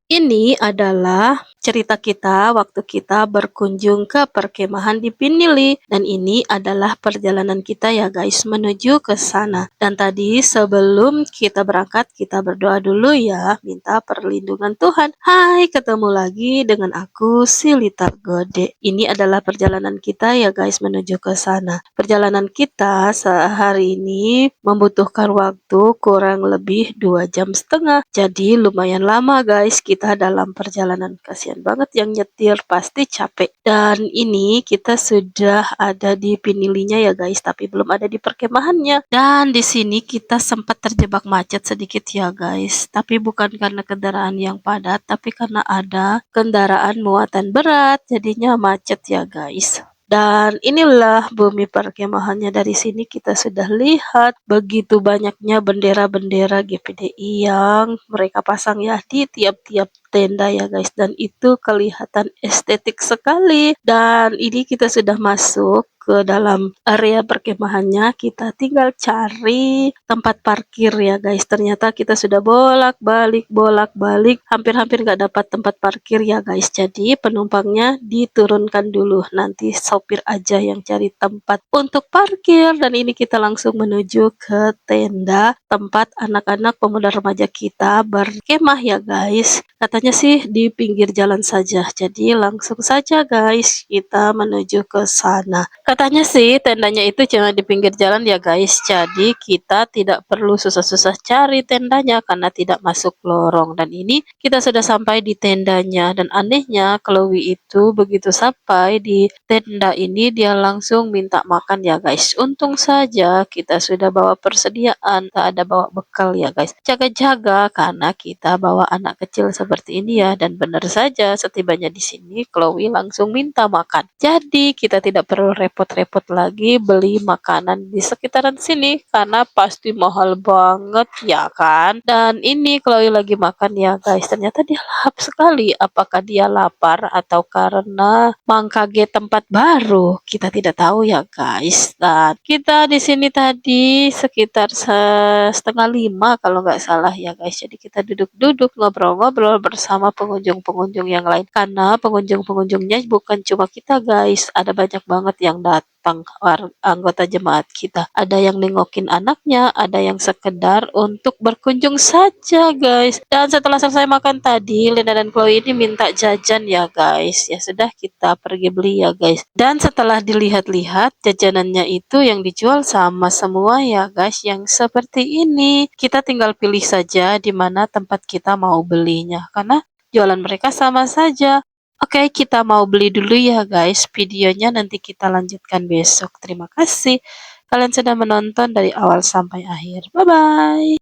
Ini adalah cerita kita waktu kita berkunjung ke perkemahan di Pinili dan ini adalah perjalanan kita ya guys menuju ke sana. Dan tadi sebelum kita berangkat kita berdoa dulu ya, minta perlindungan Tuhan. Hai, ketemu lagi dengan aku Silita Gode. Ini adalah perjalanan kita ya guys menuju ke sana. Perjalanan kita sehari ini membutuhkan waktu kurang lebih 2,5 jam. Jadi lumayan lama guys kita dalam perjalanan. Kasihan banget yang nyetir pasti capek. Dan ini kita sudah ada di Pinilinya ya guys, tapi belum ada di perkemahannya. Dan di sini kita sempat terjebak macet sedikit ya guys. Tapi bukan karena kendaraan yang padat, tapi karena ada kendaraan muatan berat. Jadinya macet ya guys. Dan inilah bumi perkemahannya. Dari sini kita sudah lihat begitu banyaknya bendera-bendera GPDI yang mereka pasang ya di tiap-tiap tenda ya guys, dan itu kelihatan estetik sekali. Dan ini kita sudah masuk ke dalam area perkemahannya, kita tinggal cari tempat parkir ya guys. Ternyata kita sudah bolak-balik, hampir-hampir nggak dapat tempat parkir ya guys. Jadi penumpangnya diturunkan dulu, nanti sopir aja yang cari tempat untuk parkir. Dan ini kita langsung menuju ke tenda tempat anak-anak pemuda remaja kita berkemah ya guys. Katanya sih di pinggir jalan saja, jadi langsung saja guys kita menuju ke sana. Katanya sih tendanya itu cuma di pinggir jalan ya guys, jadi kita tidak perlu susah-susah cari tendanya karena tidak masuk lorong. Dan ini kita sudah sampai di tendanya, dan anehnya Chloe itu begitu sampai di tenda ini dia langsung minta makan ya guys. Untung saja kita sudah bawa persediaan, tak ada bawa bekal ya guys. Jaga-jaga karena kita bawa anak kecil seperti ini ya. Dan benar saja setibanya di sini Chloe langsung minta makan. Jadi kita tidak perlu repot-repot lagi beli makanan di sekitaran sini karena pasti mahal banget ya kan. Dan ini Chloe lagi makan ya guys. Ternyata dia lahap sekali. Apakah dia lapar atau karena mengkaget tempat baru? Kita tidak tahu ya guys. Dan kita di sini tadi sekitar setengah 5 kalau nggak salah ya guys. Jadi kita duduk-duduk ngobrol-ngobrol bersama pengunjung-pengunjung yang lain. Karena pengunjung-pengunjungnya bukan cuma kita guys. Ada banyak banget yang datang anggota jemaat kita. Ada yang nengokin anaknya, ada yang sekedar untuk berkunjung saja guys. Dan setelah selesai makan tadi, Linda dan Chloe ini minta jajan ya guys. Ya sudah kita pergi beli ya guys. Dan setelah dilihat-lihat jajanannya itu yang dijual sama semua ya guys, yang seperti ini. Kita tinggal pilih saja di mana tempat kita mau belinya karena jualan mereka sama saja. Oke, kita mau beli dulu ya guys. Videonya nanti kita lanjutkan besok. Terima kasih kalian sudah menonton dari awal sampai akhir. Bye bye.